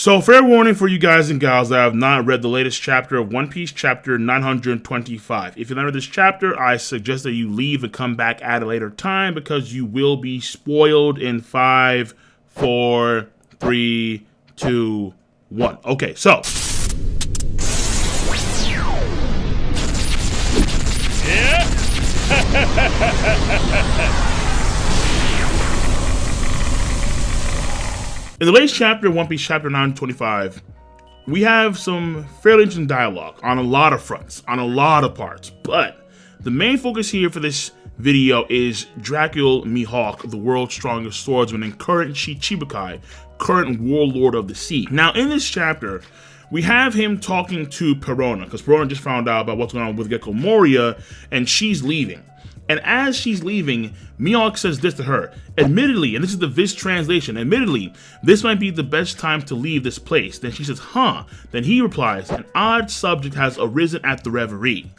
So fair warning for you guys and gals that have not read the latest chapter of One Piece, chapter 925. If you've not read this chapter, I suggest that you leave and come back at a later time because you will be spoiled in 5, 4, 3, 2, 1. Okay, so. Yeah. In the latest chapter of One Piece, chapter 925, we have some fairly interesting dialogue on a lot of fronts, on a lot of parts, but the main focus here for this video is Dracula Mihawk, the world's strongest swordsman and current Shichibukai, current warlord of the sea. Now, in this chapter, we have him talking to Perona, because Perona just found out about what's going on with Gecko Moria, and she's leaving. And as she's leaving, Mihawk says this to her. Admittedly, and this is the Viz translation, admittedly, this might be the best time to leave this place. Then she says, huh? Then he replies, an odd subject has arisen at the reverie.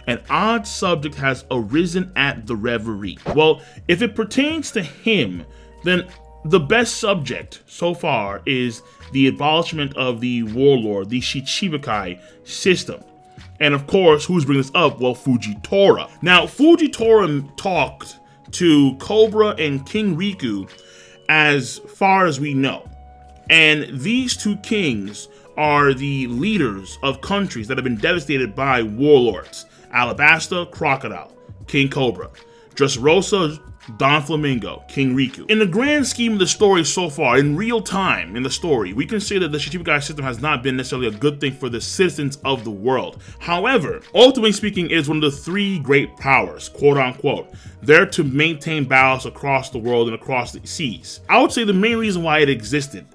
An odd subject has arisen at the reverie. Well, if it pertains to him, then the best subject so far is the abolishment of the warlord, the Shichibukai system. And of course, who's bringing this up? Well, Fujitora. Now, Fujitora talked to Cobra and King Riku as far as we know. And these two kings are the leaders of countries that have been devastated by warlords. Alabasta, Crocodile, King Cobra. Dressrosa, Don Flamingo, King Riku. In the grand scheme of the story so far, in real time in the story, we can say that the Shichibukai system has not been necessarily a good thing for the citizens of the world. However, ultimately speaking, it is one of the three great powers, quote unquote, there to maintain balance across the world and across the seas. I would say the main reason why it existed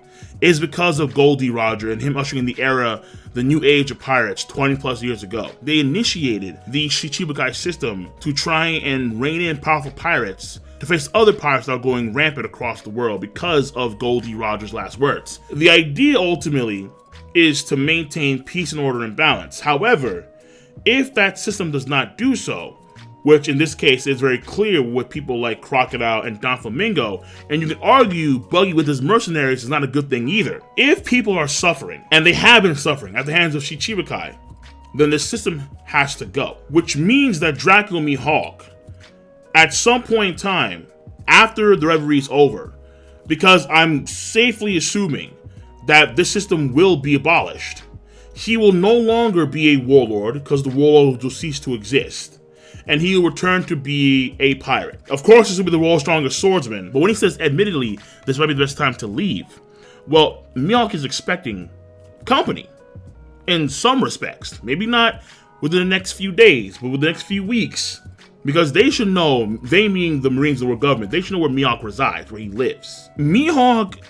is because of Goldie Roger and him ushering in the era, the new age of pirates 20 plus years ago. They initiated the Shichibukai system to try and rein in powerful pirates to face other pirates that are going rampant across the world because of Goldie Roger's last words. The idea ultimately is to maintain peace and order and balance. However, if that system does not do so, which in this case is very clear with people like Crocodile and Don Flamingo, and you can argue Buggy with his mercenaries is not a good thing either. If people are suffering, and they have been suffering at the hands of Shichibukai, then the system has to go. Which means that Dracula Mihawk, at some point in time, after the reverie is over, because I'm safely assuming that this system will be abolished, he will no longer be a warlord, because the warlord will cease to exist. And he will return to be a pirate. Of course, this will be the world's strongest swordsman, but when he says, admittedly, this might be the best time to leave, well, Mihawk is expecting company in some respects. Maybe not within the next few days, but within the next few weeks. Because they should know, they meaning the Marines, the world government, they should know where Mihawk resides, where he lives. Mihawk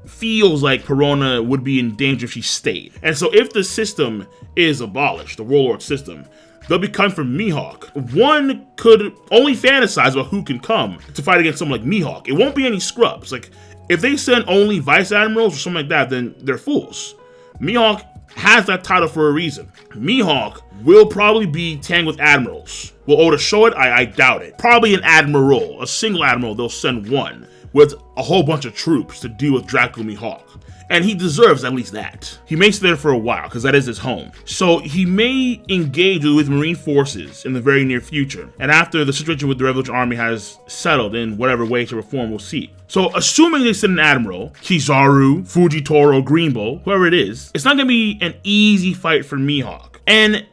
feels like Perona would be in danger if she stayed. And so if the system is abolished, the warlord system, they'll be coming from Mihawk. One could only fantasize about who can come to fight against someone like Mihawk. It won't be any scrubs. Like, if they send only vice admirals or something like that, then they're fools. Mihawk has that title for a reason. Mihawk will probably be tangled with admirals. Will Oda show it? I doubt it. Probably an admiral, a single admiral, they'll send one with a whole bunch of troops to deal with Dracula Mihawk. And he deserves at least that. He may stay there for a while, because that is his home. So he may engage with Marine forces in the very near future. And after the situation with the Revolutionary Army has settled in whatever way to reform, we'll see. So assuming they send an admiral, Kizaru, Fujitora, Greenbow, whoever it is, it's not going to be an easy fight for Mihawk. And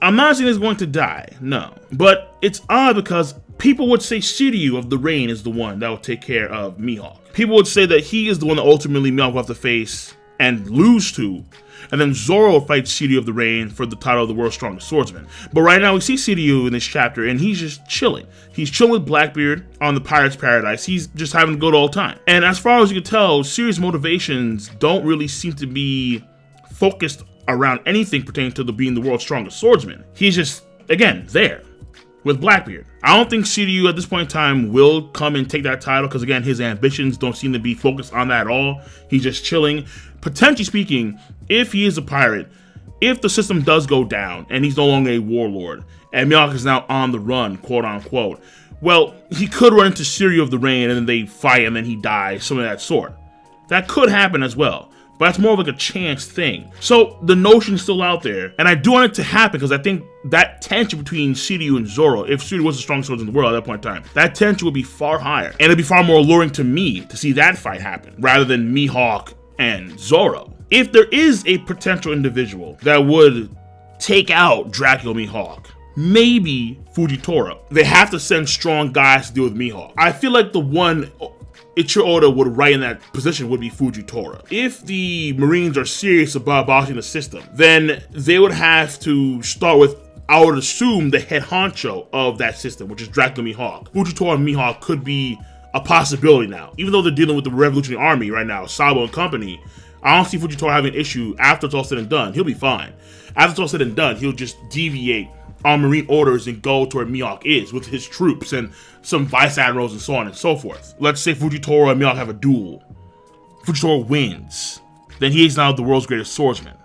I'm not saying he's going to die, no. But it's odd because people would say Shiryu of the Rain is the one that will take care of Mihawk. People would say that he is the one that ultimately Mihawk will have to face and lose to. And then Zoro fights Shiryu of the Rain for the title of the world's strongest swordsman. But right now we see Shiryu in this chapter and he's just chilling. He's chilling with Blackbeard on the Pirate's Paradise. He's just having a good old time. And as far as you can tell, Shiryu's motivations don't really seem to be focused around anything pertaining to being the world's strongest swordsman. He's just, again, there with Blackbeard. I don't think Shiryu at this point in time will come and take that title because, again, his ambitions don't seem to be focused on that at all. He's just chilling. Potentially speaking, if he is a pirate, if the system does go down and he's no longer a warlord and Mihawk is now on the run, quote unquote, well, he could run into Shiryu of the Rain and then they fight and then he dies, something of that sort. That could happen as well, but that's more of like a chance thing. So the notion's still out there, and I do want it to happen because I think that tension between Shiryu and Zoro, if Shiryu was the strongest swordsman in the world at that point in time, that tension would be far higher, and it'd be far more alluring to me to see that fight happen rather than Mihawk and Zoro. If there is a potential individual that would take out Dracula Mihawk, maybe Fujitora. They have to send strong guys to deal with Mihawk. I feel like the one Ichiro Oda would write in that position would be Fujitora. If the Marines are serious about abolishing the system, then they would have to start with, I would assume, the head honcho of that system, which is Dracula Mihawk. Fujitora and Mihawk could be a possibility now. Even though they're dealing with the Revolutionary Army right now, Sabo and company, I don't see Fujitora having an issue after it's all said and done. He'll be fine. After it's all said and done, he'll just deviate on Marine orders and go to where Mihawk is with his troops and some vice admirals and so on and so forth. Let's say Fujitora and Mihawk have a duel. Fujitora wins. Then he is now the world's greatest swordsman.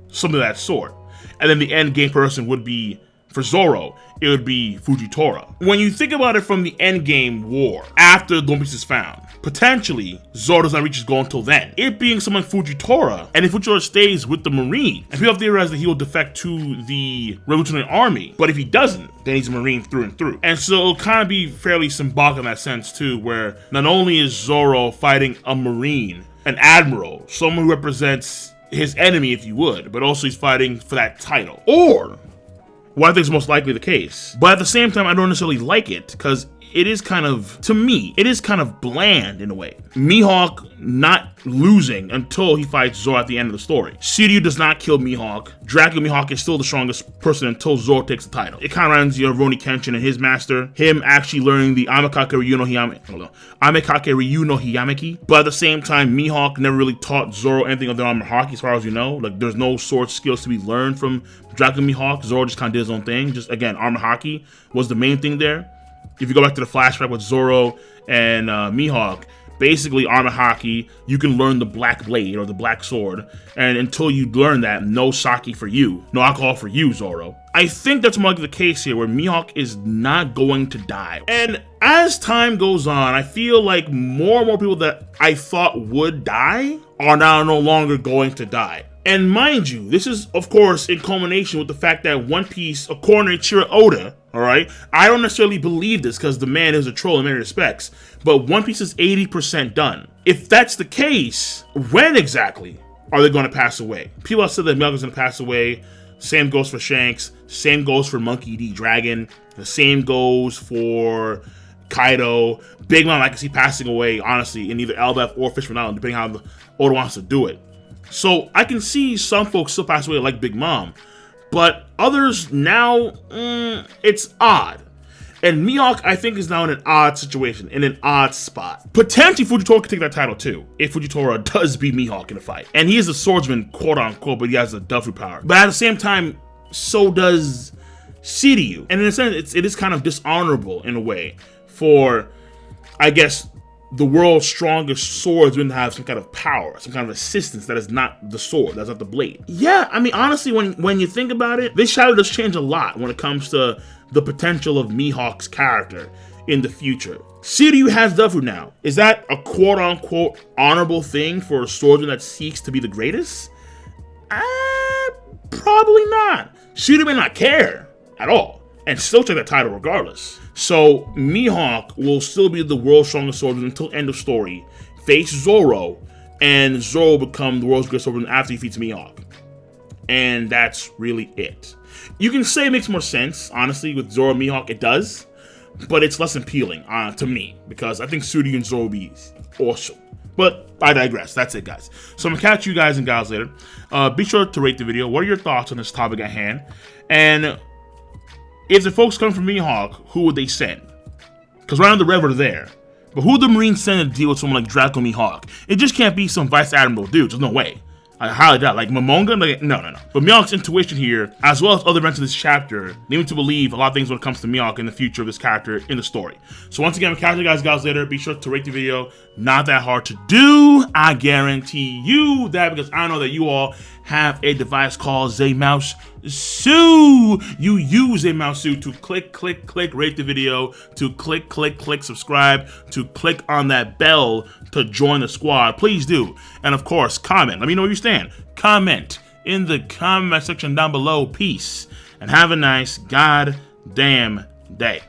Something of that sort. And then the end game person would be, for Zoro, it would be Fujitora. When you think about it from the end game war, after the One Piece is found, potentially Zoro does not reach his goal until then. It being someone Fujitora, and if Fujitora stays with the Marine, and people have theorized that he will defect to the Revolutionary Army, but if he doesn't, then he's a Marine through and through. And so it'll kind of be fairly symbolic in that sense too, where not only is Zoro fighting a Marine, an admiral, someone who represents his enemy, if you would, but also he's fighting for that title. Or what I think is most likely the case. But at the same time, I don't necessarily like it, because it is kind of, to me, it is kind of bland in a way. Mihawk not losing until he fights Zoro at the end of the story. Shiryu does not kill Mihawk. Dracula Mihawk is still the strongest person until Zoro takes the title. It kind of reminds you of Rurouni Kenshin and his master, him actually learning the Aimekake Ryu no Hiyameki. But at the same time, Mihawk never really taught Zoro anything other than Haki, as far as you know. Like, there's no sword skills to be learned from Dracula Mihawk. Zoro just kind of did his own thing. Just, again, armor haki was the main thing there. If you go back to the flashback with Zoro and Mihawk, basically armor haki, you can learn the black blade or the black sword, and until you learn that, no sake for you, no alcohol for you, Zoro. I think that's more like the case here, where Mihawk is not going to die. And as time goes on, I feel like more and more people that I thought would die are now no longer going to die. And mind you, this is, of course, in culmination with the fact that One Piece, according to Ichiro Oda, alright, I don't necessarily believe this because the man is a troll in many respects, but One Piece is 80% done. If that's the case, when exactly are they going to pass away? People have said that Mihawk is going to pass away. Same goes for Shanks. Same goes for Monkey D. Dragon. The same goes for Kaido. Big Mom, I can see passing away, honestly, in either Elbaf or Fishman Island, depending on how Oda wants to do it. So I can see some folks still pass away like Big Mom, but others now, it's odd. And Mihawk, I think, is now in an odd situation, in an odd spot. Potentially Fujitora could take that title too, if Fujitora does beat Mihawk in a fight. And he is a swordsman, quote unquote, but he has a Dufu power. But at the same time, so does Shiryu. And in a sense, it is kind of dishonorable in a way for, I guess, the world's strongest swordsman to have some kind of power, some kind of assistance that is not the sword, that's not the blade. Yeah, I mean, honestly, when you think about it, this shadow does change a lot when it comes to the potential of Mihawk's character in the future. Shiryu has Dufu now. Is that a quote-unquote honorable thing for a swordsman that seeks to be the greatest? Probably not. Shiryu may not care at all and still take that title regardless. So Mihawk will still be the world's strongest swordsman until end of story, face Zoro, and Zoro will become the world's greatest swordsman after he defeats Mihawk. And that's really it. You can say it makes more sense, honestly, with Zoro and Mihawk, it does, but it's less appealing to me, because I think Shiryu and Zoro will be awesome. But I digress. That's it, guys. So I'm going to catch you guys and gals later. Be sure to rate the video. What are your thoughts on this topic at hand? And if the folks come from Mihawk, who would they send? Because right now the Rev are there. But who would the Marines send to deal with someone like Dracula Mihawk? It just can't be some Vice Admiral dude. There's no way. I highly doubt. Like Momonga? Like, no. But Mihawk's intuition here, as well as other events in this chapter, lead me to believe a lot of things when it comes to Mihawk and the future of this character in the story. So once again, I'm catching you guys later. Be sure to rate the video. Not that hard to do. I guarantee you that, because I know that you all have a device called Zmouse Sue. You use Zmouse Sue to click, rate the video, to click, subscribe, to click on that bell to join the squad. Please do. And of course, comment. Let me know where you stand. Comment in the comment section down below. Peace. And have a nice goddamn day.